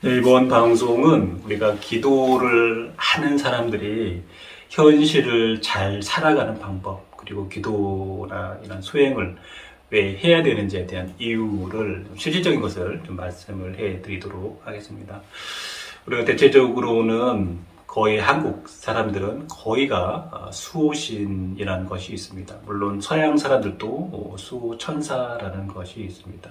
네, 이번 방송은 우리가 기도를 하는 사람들이 현실을 잘 살아가는 방법, 그리고 기도나 이런 수행을 왜 해야 되는지에 대한 이유를 실질적인 것을 좀 말씀을 해 드리도록 하겠습니다. 우리가 대체적으로는 거의 한국 사람들은 거의가 수호신이라는 것이 있습니다. 물론 서양 사람들도 수호천사라는 것이 있습니다.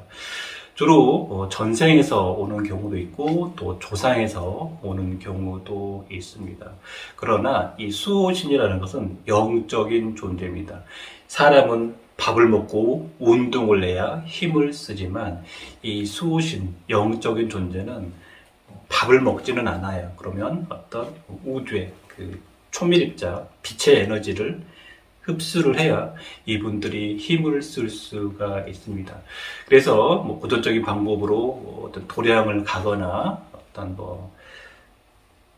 주로 전생에서 오는 경우도 있고 또 조상에서 오는 경우도 있습니다. 그러나 이 수호신이라는 것은 영적인 존재입니다. 사람은 밥을 먹고 운동을 해야 힘을 쓰지만 이 수호신, 영적인 존재는 밥을 먹지는 않아요. 그러면 어떤 우주의 그 초미립자, 빛의 에너지를 흡수를 해야 이분들이 힘을 쓸 수가 있습니다. 그래서 뭐 고전적인 방법으로 어떤 도량을 가거나 어떤 뭐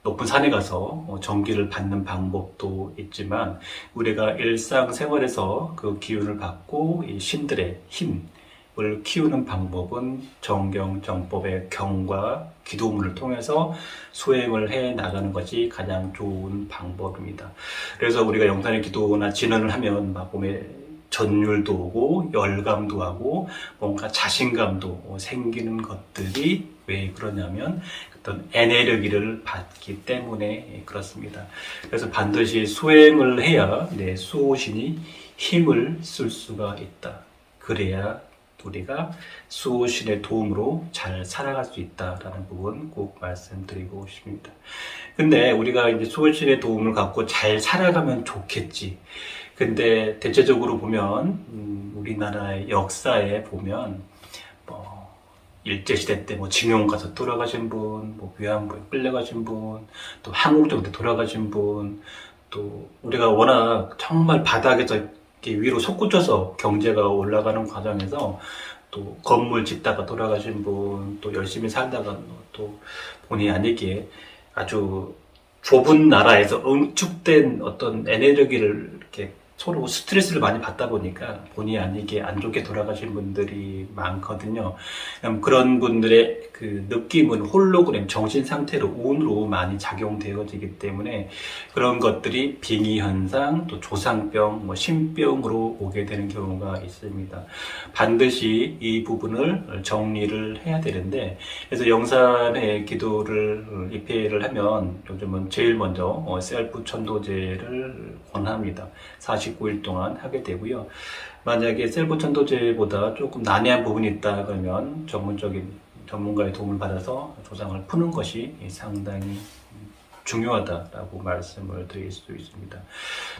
높은 산에 가서 전기를 받는 방법도 있지만 우리가 일상생활에서 그 기운을 받고 이 신들의 힘을 키우는 방법은 정경정법의 경과 기도문을 통해서 수행을 해 나가는 것이 가장 좋은 방법입니다. 그래서 우리가 영산의 기도나 진언을 하면 막 몸에 전율도 오고 열감도 하고 뭔가 자신감도 생기는 것들이 왜 그러냐면 어떤 에너지를 받기 때문에 그렇습니다. 그래서 반드시 수행을 해야 내 수호신이 힘을 쓸 수가 있다. 그래야 우리가 수호신의 도움으로 잘 살아갈 수 있다라는 부분 꼭 말씀드리고 싶습니다. 근데 우리가 이제 수호신의 도움을 갖고 잘 살아가면 좋겠지. 근데 대체적으로 보면 우리나라의 역사에 보면 뭐 일제시대 때 뭐 징용 가서 돌아가신 분, 뭐 위안부에 끌려가신 분, 또 한국정 때 돌아가신 분, 또 우리가 워낙 정말 바닥에서 이렇게 위로 솟구쳐서 경제가 올라가는 과정에서 또 건물 짓다가 돌아가신 분, 또 열심히 살다가 또 본의 아니게 아주 좁은 나라에서 응축된 어떤 에너지를 이렇게 서로 스트레스를 많이 받다 보니까 본의 아니게 안 좋게 돌아가신 분들이 많거든요. 그런 분들의 그 느낌은 홀로그램, 정신 상태로 운으로 많이 작용되어지기 때문에 그런 것들이 빙의 현상, 또 조상병, 뭐 신병으로 오게 되는 경우가 있습니다. 반드시 이 부분을 정리를 해야 되는데, 그래서 영산의 기도를 입회를 하면 요즘은 제일 먼저 셀프 천도제를 권합니다. 49일 동안 하게 되고요. 만약에 셀프 천도제보다 조금 난해한 부분이 있다 그러면 전문적인 전문가의 도움을 받아서 조상을 푸는 것이 상당히 중요하다라고 말씀을 드릴 수 있습니다.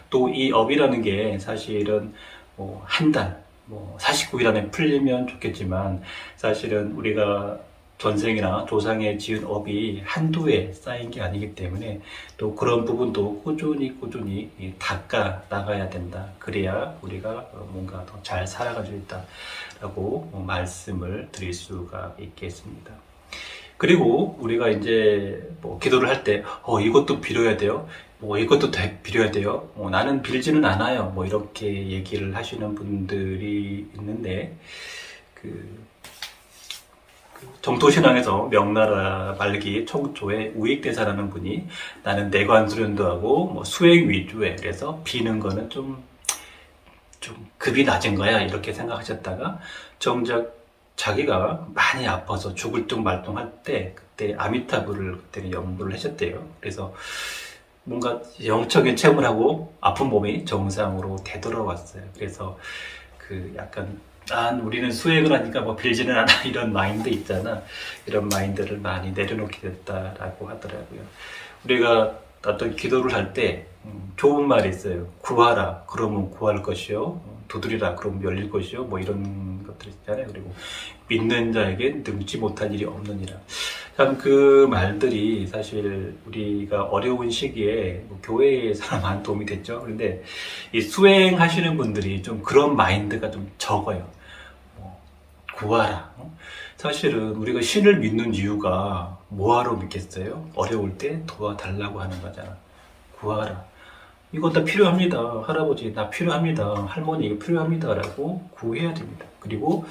또 이 업이라는 게 사실은 뭐 한 달, 뭐 49일 안에 풀리면 좋겠지만 사실은 우리가 전생이나 조상의 지은 업이 한두 해 쌓인 게 아니기 때문에 또 그런 부분도 꾸준히 닦아 나가야 된다. 그래야 우리가 뭔가 더 잘 살아갈 수 있다라고 말씀을 드릴 수가 있겠습니다. 그리고 우리가 이제 뭐 기도를 할 때, 이것도 빌어야 돼요. 뭐 이것도 빌어야 돼요. 나는 빌지는 않아요. 뭐 이렇게 얘기를 하시는 분들이 있는데, 정토신앙에서 명나라 말기 청초에 우익대사라는 분이 나는 내관수련도 하고 뭐 수행 위주에 그래서 비는 거는 좀 급이 낮은 거야 이렇게 생각하셨다가 정작 자기가 많이 아파서 죽을 둥 말 둥 할 때 그때 아미타불을 그때는 연부를 하셨대요. 그래서 뭔가 영적인 체험을 하고 아픈 몸이 정상으로 되돌아왔어요. 그래서 그 약간 우리는 수행을 하니까 뭐 빌지는 않아 이런 마인드 있잖아. 이런 마인드를 많이 내려놓게 됐다라고 하더라고요. 우리가 어떤 기도를 할 때 좋은 말이 있어요. 구하라 그러면 구할 것이요, 두드리라 그러면 열릴 것이요, 뭐 이런 것들 있잖아요. 그리고 믿는 자에게 능지 못할 일이 없느니라. 참 그 말들이 사실 우리가 어려운 시기에 뭐 교회에서 많은 도움이 됐죠. 그런데 이 수행하시는 분들이 좀 그런 마인드가 좀 적어요. 구하라. 사실은 우리가 신을 믿는 이유가 뭐하러 믿겠어요? 어려울 때 도와달라고 하는 거잖아. 구하라. 이거 다 필요합니다. 할아버지, 나 필요합니다. 할머니, 이거 필요합니다. 라고 구해야 됩니다. 그리고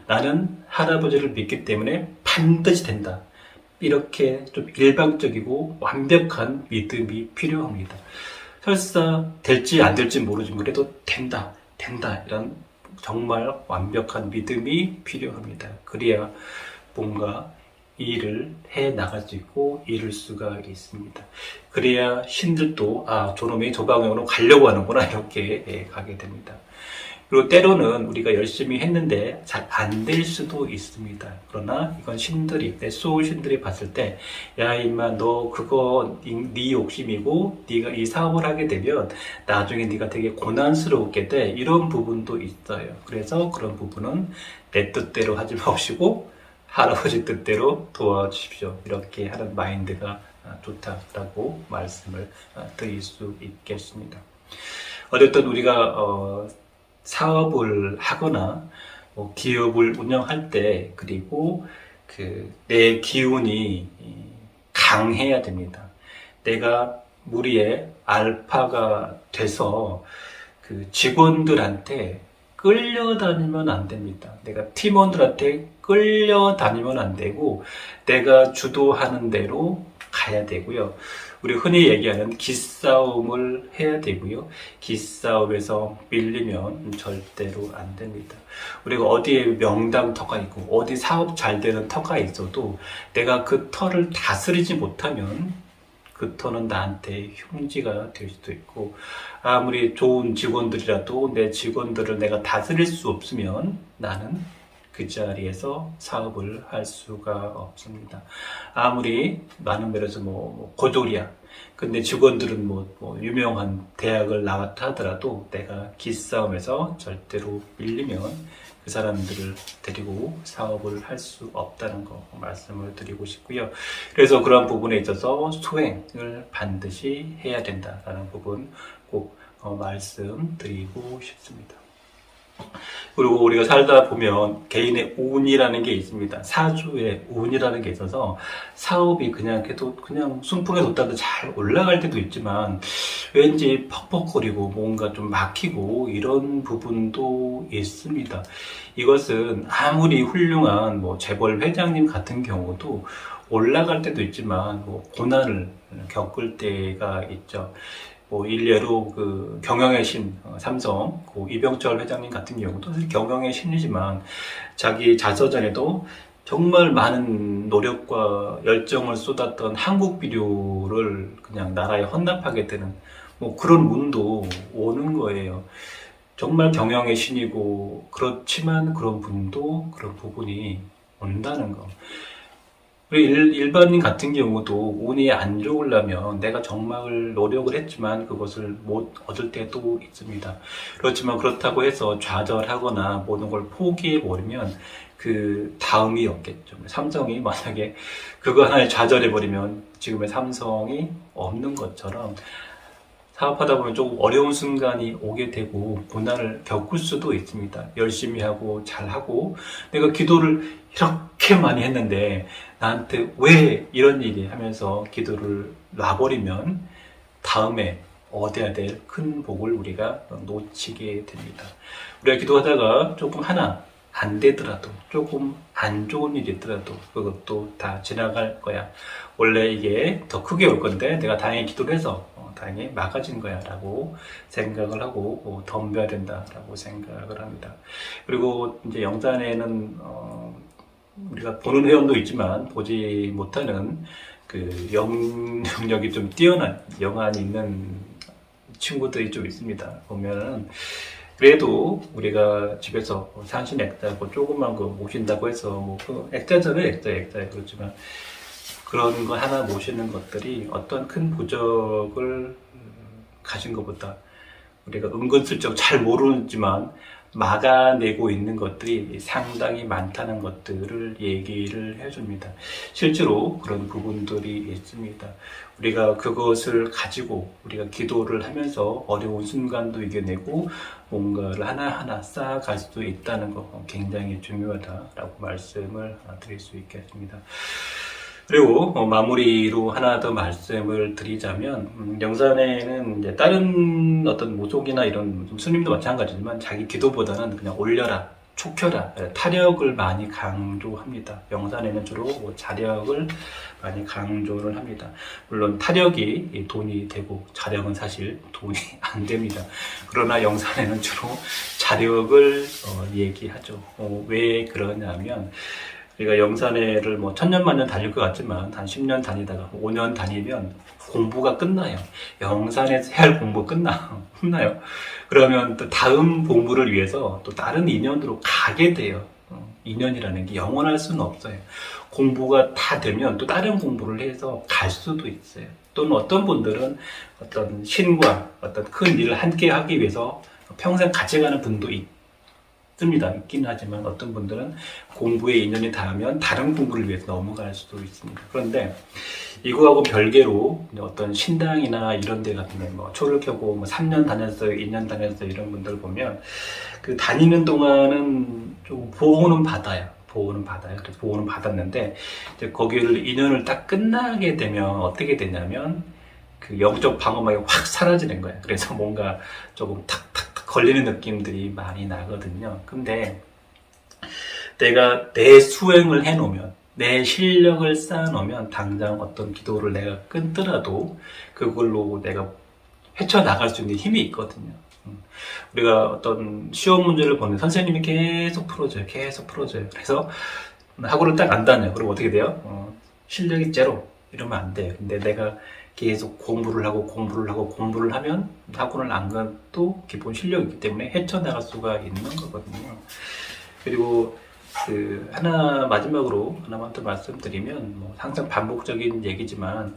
나는 할아버지를 믿기 때문에 반드시 된다. 이렇게 좀 일방적이고 완벽한 믿음이 필요합니다. 설사 될지 안 될지 모르지만 그래도 된다, 된다 이런 정말 완벽한 믿음이 필요합니다. 그래야 뭔가 일을 해 나갈 수 있고 이룰 수가 있습니다. 그래야 신들도 저놈이 저 방향으로 가려고 하는구나 이렇게 가게 됩니다. 그리고 때로는 우리가 열심히 했는데 잘 안 될 수도 있습니다. 그러나 이건 신들이, 내 소울 신들이 봤을 때, 야 임마 너 그거 네 욕심이고 네가 이 사업을 하게 되면 나중에 네가 되게 고난스럽게 돼, 이런 부분도 있어요. 그래서 그런 부분은 내 뜻대로 하지 마시고 할아버지 뜻대로 도와주십시오. 이렇게 하는 마인드가 좋다라고 말씀을 드릴 수 있겠습니다. 어쨌든 우리가 사업을 하거나 기업을 운영할 때, 그리고 내 기운이 강해야 됩니다. 내가 무리의 알파가 돼서 직원들한테 끌려다니면 안 됩니다. 내가 팀원들한테 끌려다니면 안 되고 내가 주도하는 대로 가야 되고요. 우리 흔히 얘기하는 기싸움을 해야 되고요. 기싸움에서 밀리면 절대로 안 됩니다. 우리가 어디에 명당터가 있고 어디 사업 잘 되는 터가 있어도 내가 그 터를 다스리지 못하면 그 터는 나한테 흉지가 될 수도 있고, 아무리 좋은 직원들이라도 내 직원들을 내가 다스릴 수 없으면 나는 그 자리에서 사업을 할 수가 없습니다. 아무리 많은 면에서 고졸이야. 근데 직원들은 유명한 대학을 나왔다 하더라도 내가 기싸움에서 절대로 밀리면 그 사람들을 데리고 사업을 할 수 없다는 거 말씀을 드리고 싶고요. 그래서 그런 부분에 있어서 소행을 반드시 해야 된다라는 부분 꼭 말씀드리고 싶습니다. 그리고 우리가 살다 보면 개인의 운이라는 게 있습니다. 사주의 운이라는 게 있어서 사업이 그냥 순풍에 돋다도 잘 올라갈 때도 있지만 왠지 퍽퍽거리고 뭔가 좀 막히고 이런 부분도 있습니다. 이것은 아무리 훌륭한 재벌 회장님 같은 경우도 올라갈 때도 있지만 고난을 겪을 때가 있죠. 일례로 경영의 신, 삼성, 이병철 회장님 같은 경우도 사실 경영의 신이지만 자기 자서전에도 정말 많은 노력과 열정을 쏟았던 한국 비료를 그냥 나라에 헌납하게 되는 그런 운도 오는 거예요. 정말 경영의 신이고 그렇지만 그런 분도 그런 부분이 온다는 거. 우리 일반인 같은 경우도 운이 안 좋으려면 내가 정말 노력을 했지만 그것을 못 얻을 때도 있습니다. 그렇지만 그렇다고 해서 좌절하거나 모든 걸 포기해버리면 그 다음이 없겠죠. 삼성이 만약에 그거 하나에 좌절해버리면 지금의 삼성이 없는 것처럼 사업하다 보면 조금 어려운 순간이 오게 되고 고난을 겪을 수도 있습니다. 열심히 하고 잘하고 내가 기도를 이렇게 많이 했는데 나한테 왜 이런 일이 하면서 기도를 놔버리면 다음에 얻어야 될 큰 복을 우리가 놓치게 됩니다. 우리가 기도하다가 조금 하나 안 되더라도 조금 안 좋은 일이 있더라도 그것도 다 지나갈 거야. 원래 이게 더 크게 올 건데 내가 다행히 기도를 해서 다행히 막아진 거야 라고 생각을 하고 덤벼야 된다 라고 생각을 합니다. 그리고 이제 영산에는 우리가 보는 회원도 있지만 보지 못하는 영역이 좀 뛰어난 영안이 있는 친구들이 좀 있습니다. 보면은 그래도 우리가 집에서 산신 액자 조그만 거 모신다고 해서 액자잖아요. 액자에 그렇지만 그런 거 하나 모시는 것들이 어떤 큰 부적을 가진 것보다 우리가 은근슬쩍 잘 모르지만 막아내고 있는 것들이 상당히 많다는 것들을 얘기를 해줍니다. 실제로 그런 부분들이 있습니다. 우리가 그것을 가지고 우리가 기도를 하면서 어려운 순간도 이겨내고 뭔가를 하나하나 쌓아갈 수 있다는 거 굉장히 중요하다라고 말씀을 드릴 수 있겠습니다. 그리고 마무리로 하나 더 말씀을 드리자면 영산에는 이제 다른 어떤 모속이나 이런 스님도 마찬가지지만 자기 기도보다는 그냥 올려라 촉혈화, 타력을 많이 강조합니다. 영산에는 주로 뭐 자력을 많이 강조를 합니다. 물론 타력이 돈이 되고 자력은 사실 돈이 안 됩니다. 그러나 영산에는 주로 자력을 얘기하죠. 왜 그러냐면 우리가 영산회를 뭐 천년만년 다닐 것 같지만 한 10년 다니다가 5년 다니면 공부가 끝나요. 영산에서 해야 할 공부 끝나요. 그러면 또 다음 공부를 위해서 또 다른 인연으로 가게 돼요. 인연이라는 게 영원할 수는 없어요. 공부가 다 되면 또 다른 공부를 해서 갈 수도 있어요. 또는 어떤 분들은 어떤 신과 어떤 큰 일을 함께 하기 위해서 평생 같이 가는 분도 있긴 하지만 어떤 분들은 공부에 인연이 닿으면 다른 공부를 위해서 넘어갈 수도 있습니다. 그런데 이거하고 별개로 어떤 신당이나 이런 데 같은 데 뭐 초를 켜고 뭐 3년 다녔어요, 2년 다녔어요 이런 분들 보면 그 다니는 동안은 좀 보호는 받아요. 그래서 보호는 받았는데 이제 거기를 인연을 딱 끝나게 되면 어떻게 되냐면 그 영적 방어막이 확 사라지는 거예요. 그래서 뭔가 조금 탁탁탁 걸리는 느낌들이 많이 나거든요. 근데 내가 내 수행을 해놓으면, 내 실력을 쌓아놓으면 당장 어떤 기도를 내가 끊더라도 그걸로 내가 헤쳐나갈 수 있는 힘이 있거든요. 우리가 어떤 시험 문제를 보는 선생님이 계속 풀어줘요. 그래서 학원을 딱 안 다녀요. 그럼 어떻게 돼요? 실력이 제로. 이러면 안 돼요. 근데 내가 계속 공부를 하면 학원을 안 가도 기본 실력이 있기 때문에 헤쳐나갈 수가 있는 거거든요. 그리고 마지막으로 하나만 더 말씀드리면, 뭐 항상 반복적인 얘기지만,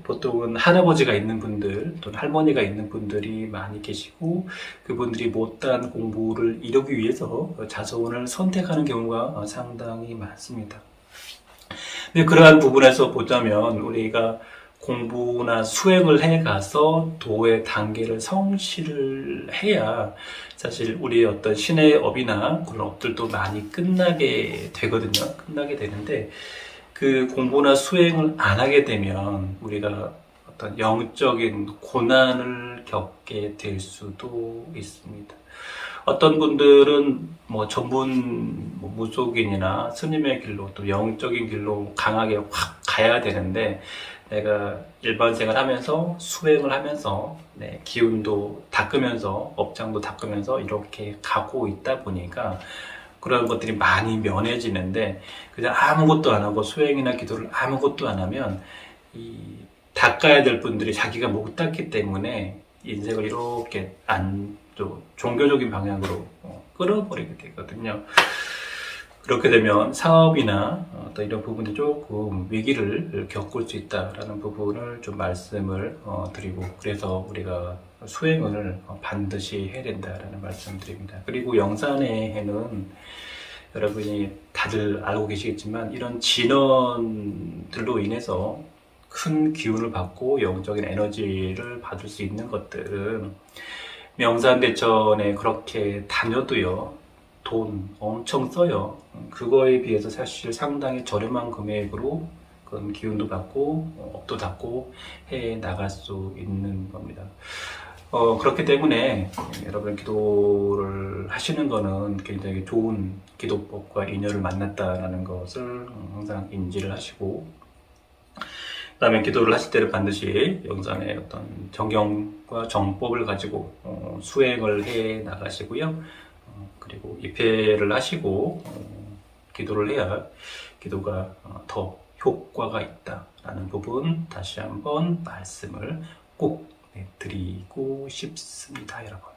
보통은 할아버지가 있는 분들, 또는 할머니가 있는 분들이 많이 계시고, 그분들이 못한 공부를 이루기 위해서 자손을 선택하는 경우가 상당히 많습니다. 근데 그러한 부분에서 보자면, 우리가 공부나 수행을 해가서 도의 단계를 성실을 해야 사실 우리의 어떤 신의 업이나 그런 업들도 많이 끝나게 되거든요. 끝나게 되는데 그 공부나 수행을 안 하게 되면 우리가 어떤 영적인 고난을 겪게 될 수도 있습니다. 어떤 분들은 뭐 전문 무속인이나 스님의 길로 또 영적인 길로 강하게 확 가야 되는데 내가 일반 생활하면서 수행을 하면서 기운도 닦으면서 업장도 닦으면서 이렇게 가고 있다 보니까 그런 것들이 많이 면해지는데 그냥 아무것도 안 하고 수행이나 기도를 아무것도 안 하면 이 닦아야 될 분들이 자기가 못 닦기 때문에 인생을 이렇게 종교적인 방향으로 끌어버리게 되거든요. 그렇게 되면 사업이나 어떤 이런 부분이 조금 위기를 겪을 수 있다라는 부분을 좀 말씀을 드리고, 그래서 우리가 수행을 반드시 해야 된다라는 말씀을 드립니다. 그리고 영산회에는 여러분이 다들 알고 계시겠지만 이런 진원들로 인해서 큰 기운을 받고 영적인 에너지를 받을 수 있는 것들은 명산대천에 그렇게 다녀도요 돈 엄청 써요. 그거에 비해서 사실 상당히 저렴한 금액으로 그런 기운도 받고 업도 닦고 해 나갈 수 있는 겁니다. 그렇기 때문에 여러분 기도를 하시는 거는 굉장히 좋은 기도법과 인연을 만났다라는 것을 항상 인지를 하시고, 그 다음에 기도를 하실 때는 반드시 영산의 어떤 정경과 정법을 가지고 수행을 해 나가시고요. 그리고 입회를 하시고 기도를 해야 기도가 더 효과가 있다라는 부분 다시 한번 말씀을 꼭 드리고 싶습니다, 여러분.